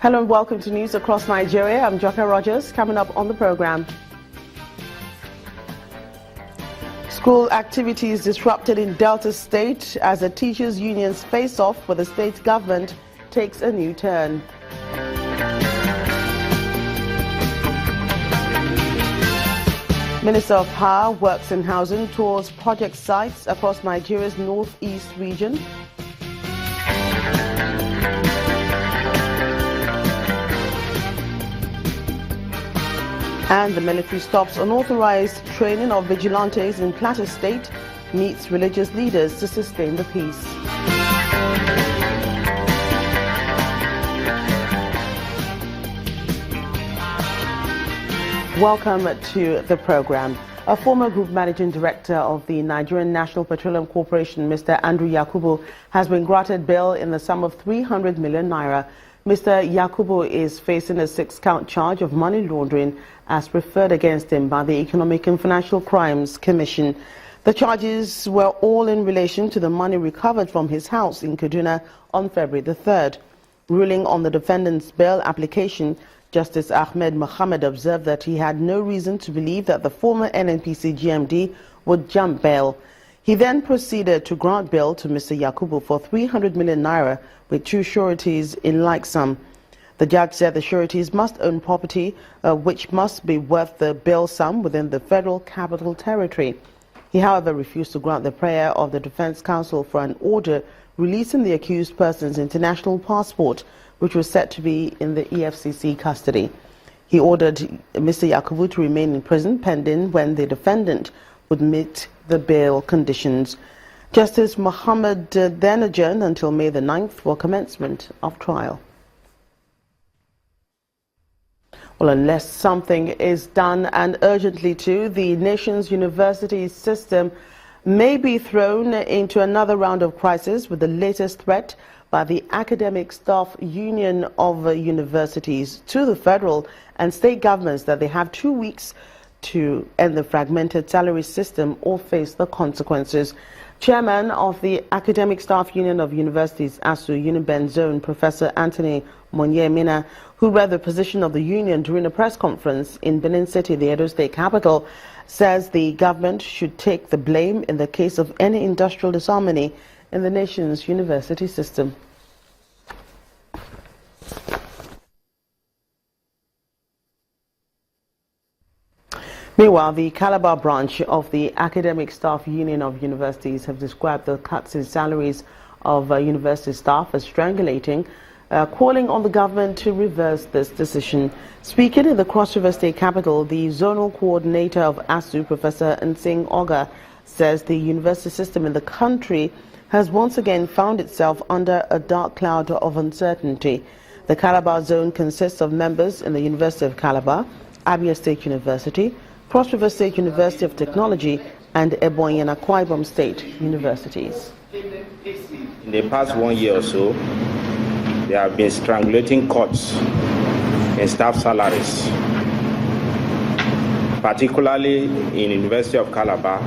Hello and welcome to News Across Nigeria. I'm Joker Rogers. Coming up on the program. School activities disrupted in Delta State as the teachers' unions face off with the state government takes a new turn. Minister of Power, Works and Housing tours project sites across Nigeria's northeast region. And the military stops unauthorized training of vigilantes in Plateau State, meets religious leaders to sustain the peace. Welcome to the program. A former group managing director of the Nigerian National Petroleum Corporation, Mr. Andrew Yakubu, has been granted bail in the sum of 300 million naira. Mr. Yakubu is facing a 6-count charge of money laundering as preferred against him by the Economic and Financial Crimes Commission. The charges were all in relation to the money recovered from his house in Kaduna on February the 3rd. Ruling on the defendant's bail application, Justice Ahmed Mohammed observed that he had no reason to believe that the former NNPC GMD would jump bail. He then proceeded to grant bail to Mr. Yakubu for 300 million naira with 2 sureties in like sum. The judge said the sureties must own property which must be worth the bail sum within the Federal Capital Territory. He, however, refused to grant the prayer of the Defense Counsel for an order releasing the accused person's international passport, which was set to be in the EFCC custody. He ordered Mr. Yakubu to remain in prison pending when the defendant would meet the bail conditions. Justice Mohammed then adjourned until May the 9th for commencement of trial. Well, unless something is done, and urgently too, the nation's university system may be thrown into another round of crisis with the latest threat by the Academic Staff Union of Universities to the federal and state governments that they have 2 weeks to end the fragmented salary system or face the consequences. Chairman of the Academic Staff Union of Universities, ASU Uniben Zone, Professor Anthony Monyemina, who read the position of the union during a press conference in Benin City, the Edo State capital, says the government should take the blame in the case of any industrial disharmony in the nation's university system. Meanwhile, the Calabar branch of the Academic Staff Union of Universities have described the cuts in salaries of university staff as strangulating, calling on the government to reverse this decision. Speaking in the Cross River State capital, the zonal coordinator of ASU, Professor Nsing Oga, says the university system in the country has once again found itself under a dark cloud of uncertainty. The Calabar zone consists of members in the University of Calabar, Abia State University, Cross River State University of Technology, and Ebonyi and Akwa Ibom State Universities. In the past 1 year or so, there have been strangulating cuts in staff salaries, particularly in University of Calabar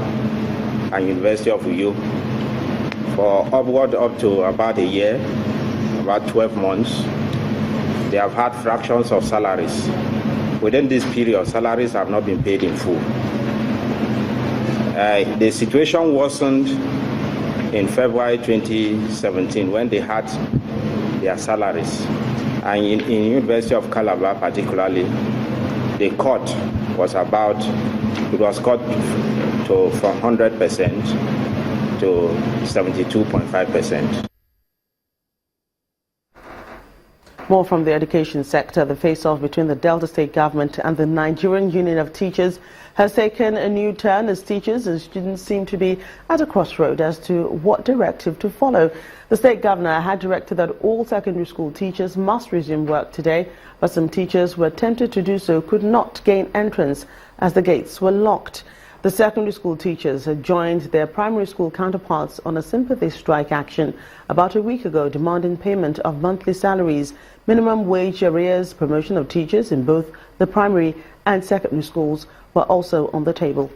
and University of Uyo, for upward up to about a year, about 12 months. They have had fractions of salaries. Within this period, salaries have not been paid in full. The situation worsened in February 2017 when they had their salaries. And in University of Calabar particularly, the cut was cut from 100% to 72.5%. More from the education sector. The face-off between the Delta State government and the Nigerian Union of Teachers has taken a new turn as teachers and students seem to be at a crossroad as to what directive to follow. The state governor had directed that all secondary school teachers must resume work today, but some teachers who attempted to do so could not gain entrance as the gates were locked. The secondary school teachers had joined their primary school counterparts on a sympathy strike action about a week ago, demanding payment of monthly salaries, minimum wage arrears, promotion of teachers in both the primary and secondary schools were also on the table.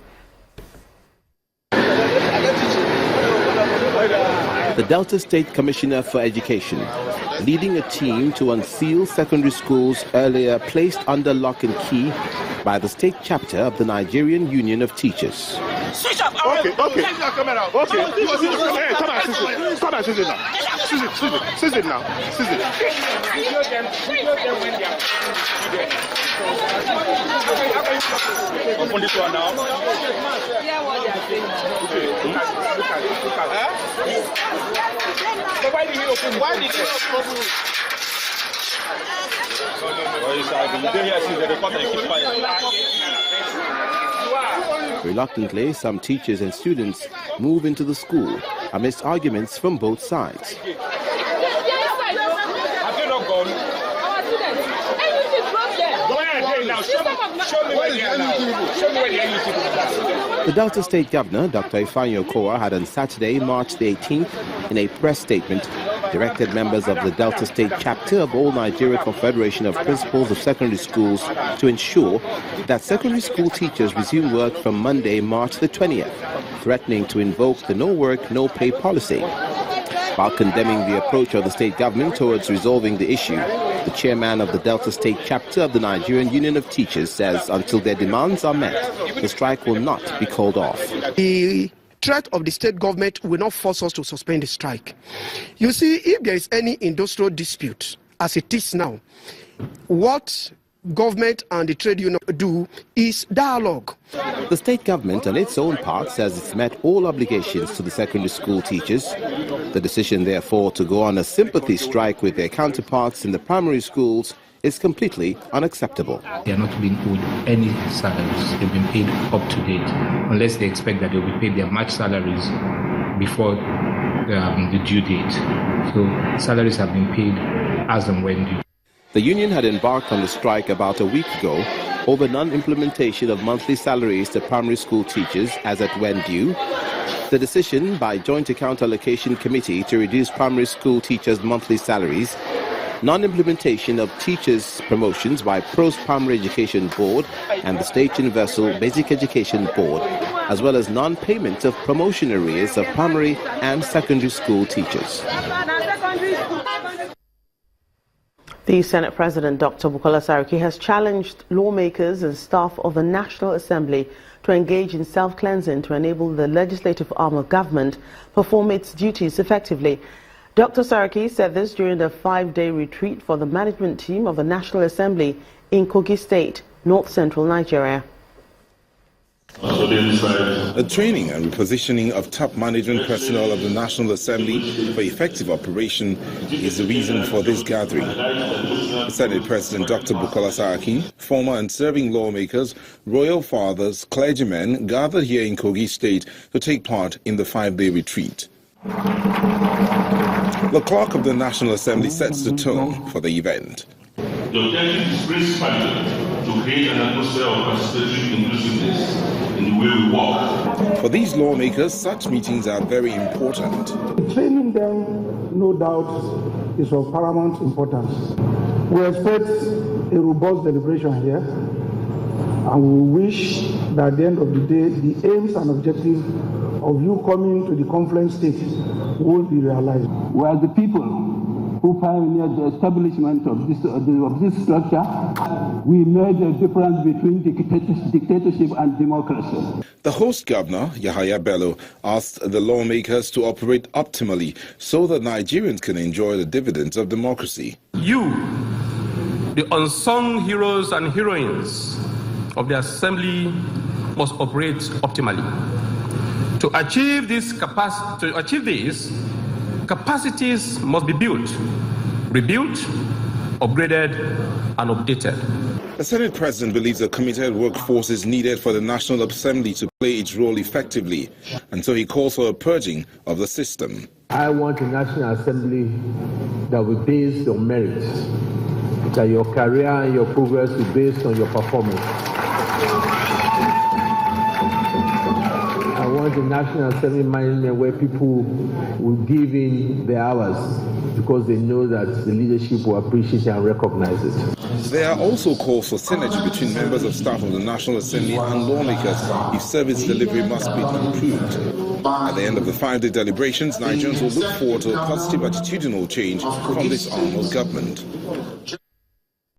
The Delta State Commissioner for Education, leading a team to unseal secondary schools earlier placed under lock and key by the state chapter of the Nigerian Union of Teachers. Switch up. Okay. Okay. Come on, seize it now. Seize it now. Open this one now. Why did you open? Reluctantly, some teachers and students move into the school amidst arguments from both sides. Have you not gone? Our students. Go ahead now. Show me where they are now. Show me where they are. The Delta State Governor, Dr. Ifeanyi had on Saturday, March the 18th, in a press statement, directed members of the Delta State chapter of All Nigeria Confederation of Principals of Secondary Schools to ensure that secondary school teachers resume work from Monday, March the 20th, threatening to invoke the no work, no pay policy. While condemning the approach of the state government towards resolving the issue, the chairman of the Delta State chapter of the Nigerian Union of Teachers says until their demands are met, the strike will not be called off. The threat of the state government will not force us to suspend the strike. You see, if there is any industrial dispute, as it is now, what government and the trade union do is dialogue. The state government, on its own part, says it's met all obligations to the secondary school teachers. The decision, therefore, to go on a sympathy strike with their counterparts in the primary schools is completely unacceptable. They are not being owed any salaries. They've been paid up to date, unless they expect that they'll be paid their March salaries before the due date. So salaries have been paid as and when due. The union had embarked on the strike about a week ago over non-implementation of monthly salaries to primary school teachers as at when due, the decision by Joint Account Allocation Committee to reduce primary school teachers' monthly salaries, non-implementation of teachers' promotions by Post-Primary Education Board and the State Universal Basic Education Board, as well as non-payment of promotion arrears of primary and secondary school teachers. The Senate President, Dr. Bukola Saraki, has challenged lawmakers and staff of the National Assembly to engage in self-cleansing to enable the legislative arm of government perform its duties effectively. Dr. Saraki said this during the 5-day retreat for the management team of the National Assembly in Kogi State, north-central Nigeria. The training and repositioning of top management personnel of the National Assembly for effective operation is the reason for this gathering. Senate President Dr. Bukola Saraki, former and serving lawmakers, royal fathers, clergymen gathered here in Kogi State to take part in the 5-day retreat. The clock of the National Assembly sets the tone for the event. The objective is principally to create an atmosphere of participatory inclusiveness in the way we work. For these lawmakers, such meetings are very important. Training them, no doubt, is of paramount importance. We expect a robust deliberation here, and we wish that at the end of the day, the aims and objectives of you coming to the conference state will be realized. We are the people who pioneered the establishment of this structure. We made a difference between dictatorship and democracy. The host governor, Yahaya Bello, asked the lawmakers to operate optimally so that Nigerians can enjoy the dividends of democracy. You, the unsung heroes and heroines of the assembly, must operate optimally. To achieve this, capacities must be built, rebuilt, upgraded, and updated. The Senate President believes a committed workforce is needed for the National Assembly to play its role effectively, and so he calls for a purging of the system. I want a National Assembly that will be based on merit, that your career and your progress will be based on your performance. I want a National Assembly management where people will give in their hours because they know that the leadership will appreciate and recognize it. There are also calls for synergy between members of staff of the National Assembly and lawmakers if service delivery must be improved. At the end of the 5-day deliberations, Nigerians will look forward to a positive attitudinal change from this arm of government.